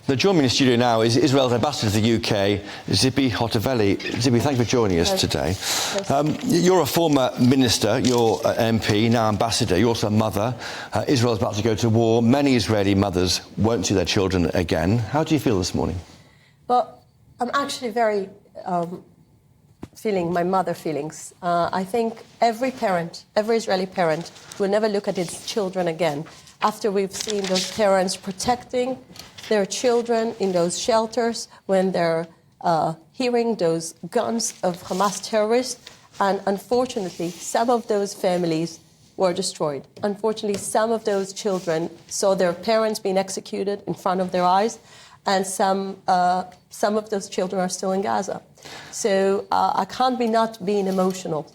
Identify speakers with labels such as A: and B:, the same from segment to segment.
A: Now, joining me in the studio now is Israel's ambassador to the UK, Tzipi Hotovely. Tzipi, thank you for joining us today. You're a former minister, you're an MP, now ambassador, you're also a mother. Israel's about to go to war. Many Israeli mothers won't see their children again. How do you feel this morning?
B: Well, I'm actually very feeling my mother feelings. I think every parent, every Israeli parent will never look at its children again after we've seen those parents protecting their children in those shelters when they're hearing those guns of Hamas terrorists. And unfortunately, some of those families were destroyed. Unfortunately, some of those children saw their parents being executed in front of their eyes, and some of those children are still in Gaza. So I can't be not being emotional.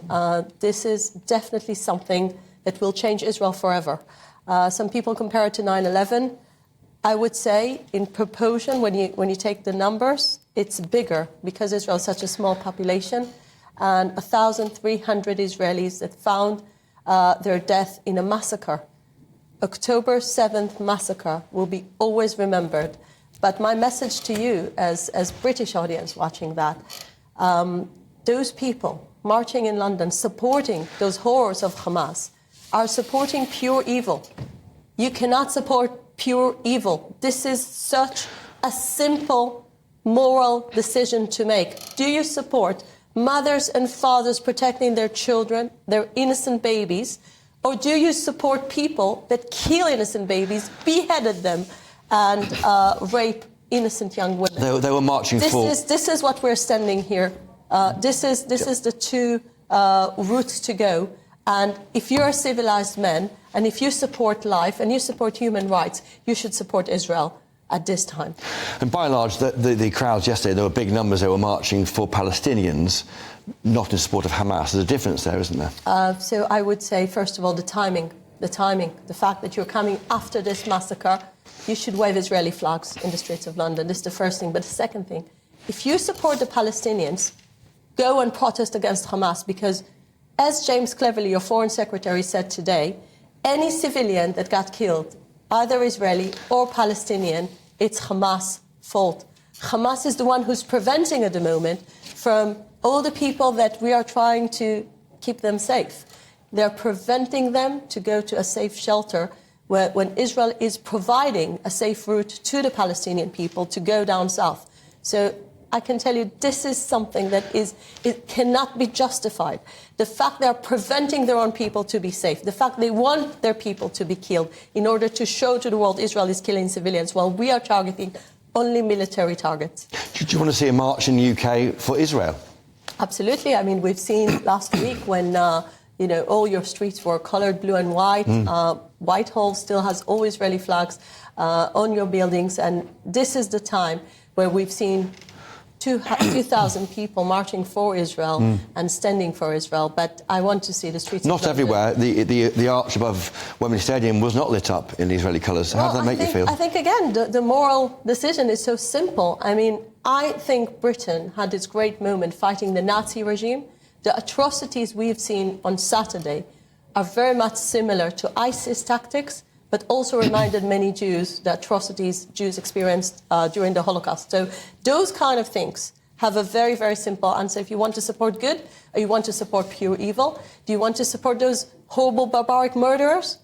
B: This is definitely something that will change Israel forever. Some people compare it to 9/11. I would say, in proportion, when you take the numbers, it's bigger because Israel is such a small population, and 1,300 Israelis that found their death in a massacre. October 7th massacre will be always remembered. But my message to you, as British audience watching that, those people marching in London, supporting those horrors of Hamas, are supporting pure evil. You cannot support pure evil. This is such a simple moral decision to make. Do you support mothers and fathers protecting their children, their innocent babies, or do you support people that kill innocent babies, beheaded them, and rape innocent young women?
A: They were marching for...
B: This is what we're standing here. This is the two routes to go. And if you're a civilized man, and if you support life, and you support human rights, you should support Israel at this time.
A: And by and large, the crowds yesterday, there were big numbers. They were marching for Palestinians, not in support of Hamas. There's a difference there, isn't there?
B: So I would say, first of all, the timing, the fact that you're coming after this massacre, you should wave Israeli flags in the streets of London. This is the first thing. But the second thing, if you support the Palestinians, go and protest against Hamas, because as James Cleverly, your foreign secretary, said today, any civilian that got killed, either Israeli or Palestinian, it's Hamas' fault. Hamas is the one who's preventing at the moment from all the people that we are trying to keep them safe. They're preventing them to go to a safe shelter when Israel is providing a safe route to the Palestinian people to go down south. So I can tell you this is something that it cannot be justified. The fact they're preventing their own people to be safe, the fact they want their people to be killed in order to show to the world Israel is killing civilians while we are targeting only military targets.
A: Do you want to see a march in the UK for Israel?
B: Absolutely. I mean, we've seen last week when, all your streets were colored blue and white. Whitehall still has all Israeli flags on your buildings. And this is the time where we've seen 2,000 people marching for Israel and standing for Israel, but I want to see the streets.
A: Not everywhere. The arch above Wembley Stadium was not lit up in Israeli colours. How does that make you feel?
B: I think, again, the moral decision is so simple. I mean, I think Britain had its great moment fighting the Nazi regime. The atrocities we've seen on Saturday are very much similar to ISIS tactics, but also reminded many Jews the atrocities Jews experienced during the Holocaust. So those kind of things have a very, very simple answer. If you want to support good, or you want to support pure evil, do you want to support those horrible, barbaric murderers?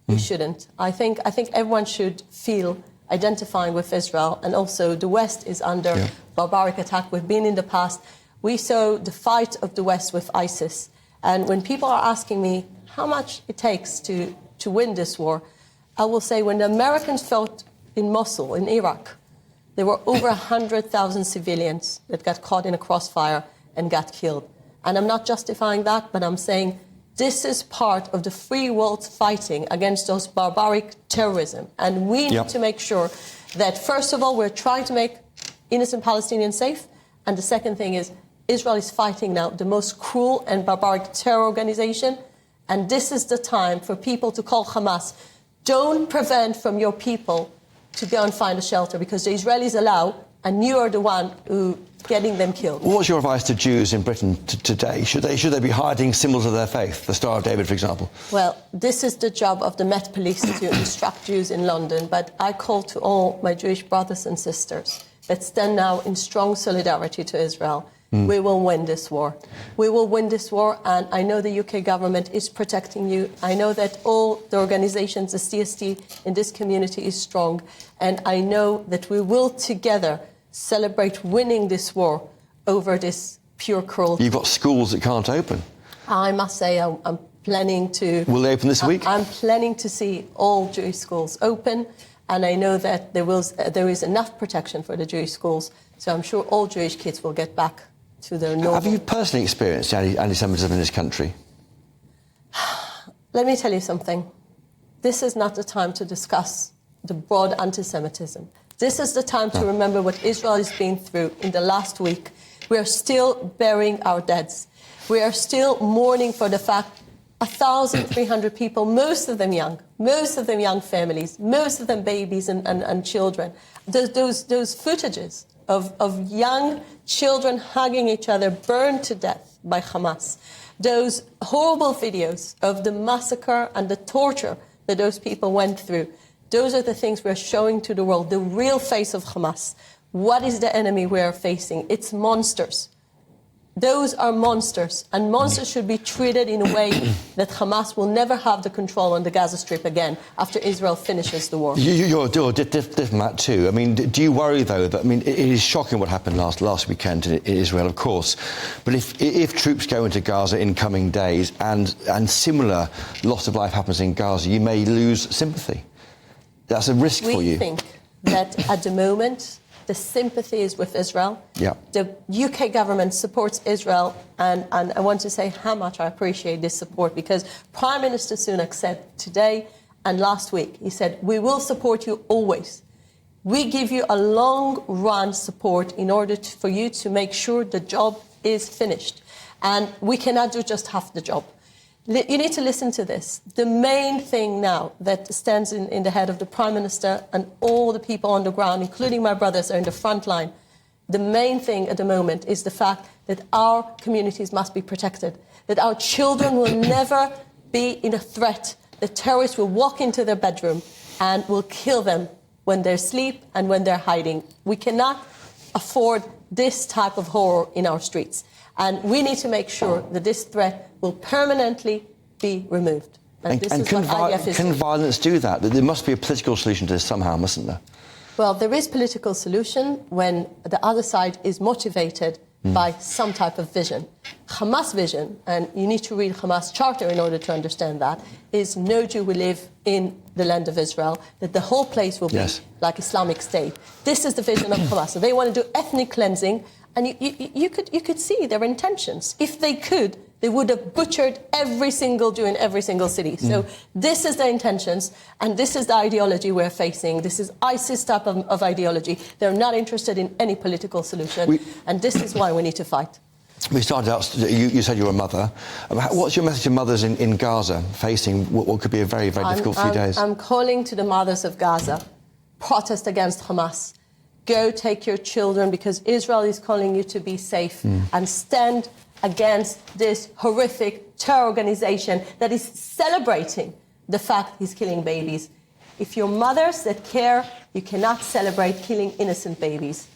B: You shouldn't. I think everyone should feel identifying with Israel, and also the West is under barbaric attack. We've been in the past. We saw the fight of the West with ISIS. And when people are asking me how much it takes to win this war, I will say when the Americans fought in Mosul, in Iraq, there were over 100,000 civilians that got caught in a crossfire and got killed. And I'm not justifying that, but I'm saying this is part of the free world fighting against those barbaric terrorism. And we need to make sure that, first of all, we're trying to make innocent Palestinians safe. And the second thing is Israel is fighting now the most cruel and barbaric terror organization. And this is the time for people to call Hamas. Don't prevent from your people to go and find a shelter, because the Israelis allow, and you are the one who getting them killed.
A: What's your advice to Jews in Britain today? Should they be hiding symbols of their faith, the Star of David, for example?
B: Well, this is the job of the Met Police to instruct Jews in London, but I call to all my Jewish brothers and sisters that stand now in strong solidarity to Israel. We will win this war. We will win this war, and I know the UK government is protecting you. I know that all the organizations, the CST in this community is strong, and I know that we will together celebrate winning this war over this pure cruelty.
A: You've got schools that can't open.
B: I must say I'm planning to...
A: Will they open this week?
B: I'm planning to see all Jewish schools open, and I know that there is enough protection for the Jewish schools, so I'm sure all Jewish kids will get back to their normal...
A: Have you personally experienced anti-Semitism in this country?
B: Let me tell you something. This is not the time to discuss the broad anti-Semitism. This is the time to remember what Israel has been through in the last week. We are still burying our deads. We are still mourning for the fact 1,300 people, most of them young families, most of them babies and children. Those footages of young children hugging each other burned to death by Hamas. Those horrible videos of the massacre and the torture that those people went through. Those are the things we're showing to the world, the real face of Hamas. What is the enemy we are facing? It's monsters. Those are monsters, and monsters should be treated in a way that Hamas will never have the control on the Gaza Strip again after Israel finishes the war.
A: You're a diplomat too. I mean, do you worry, though, that, I mean, it is shocking what happened last weekend in Israel, of course, but if troops go into Gaza in coming days and similar loss of life happens in Gaza, you may lose sympathy. That's a risk for you.
B: We think that at the moment, the sympathy is with Israel.
A: Yeah.
B: The UK government supports Israel, and I want to say how much I appreciate this support, because Prime Minister Sunak said today and last week, he said, we will support you always. We give you a long-run support in order for you to make sure the job is finished. And we cannot do just half the job. You need to listen to this. The main thing now that stands in the head of the Prime Minister and all the people on the ground, including my brothers, are in the front line. The main thing at the moment is the fact that our communities must be protected, that our children will never be in a threat, that terrorists will walk into their bedroom and will kill them when they're asleep and when they're hiding. We cannot afford this type of horror in our streets. And we need to make sure that this threat will permanently be removed. And
A: can violence do that? There must be a political solution to this somehow, mustn't there?
B: Well, there is political solution when the other side is motivated by some type of vision. Hamas vision, and you need to read Hamas charter in order to understand that, is no Jew will live in the land of Israel, that the whole place will be like Islamic State. This is the vision of Hamas. So they want to do ethnic cleansing, and you could see their intentions. If they could, they would have butchered every single Jew in every single city. So this is their intentions, and this is the ideology we're facing. This is ISIS type of ideology. They're not interested in any political solution, and this is why we need to fight.
A: We started out, you said you're a mother. What's your message to mothers in Gaza facing what could be a very, very difficult few days?
B: I'm calling to the mothers of Gaza. Protest against Hamas. Go take your children, because Israel is calling you to be safe, and stand against this horrific terror organization that is celebrating the fact he's killing babies. If you're mothers that care, you cannot celebrate killing innocent babies.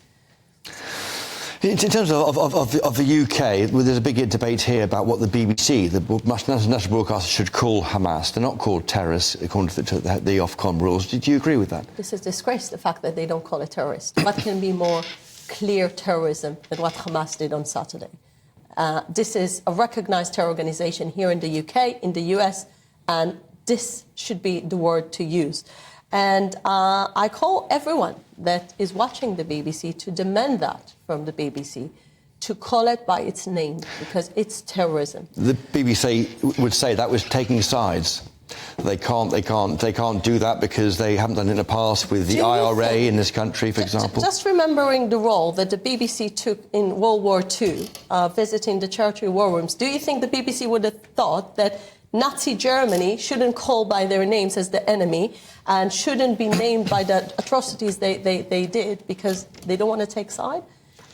A: In terms of the UK, there's a big debate here about what the BBC, the national broadcaster, should call Hamas. They're not called terrorists, according to the Ofcom rules. Did you agree with that?
B: This is disgrace, the fact that they don't call it terrorist. What can be more clear terrorism than what Hamas did on Saturday? This is a recognized terror organization here in the UK, in the US, and this should be the word to use. And I call everyone that is watching the BBC to demand that from the BBC, to call it by its name, because it's terrorism. The
A: BBC would say that was taking sides. They can't do that because they haven't done it in the past with the IRA in this country, for example.
B: Just remembering the role that the BBC took in World War II, visiting the Churchill war rooms, do you think the BBC would have thought that Nazi Germany shouldn't call by their names as the enemy and shouldn't be named by the atrocities they did because they don't want to take side?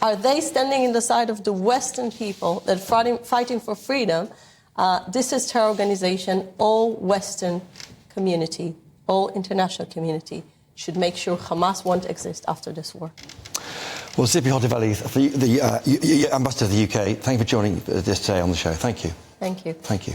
B: Are they standing in the side of the Western people that are fighting for freedom? This is terror organization. All Western community, all international community should make sure Hamas won't exist after this war.
A: Well, Tzipi Hotovely, the Ambassador of the UK, thank you for joining us today on the show. Thank you.
B: Thank you.
A: Thank you.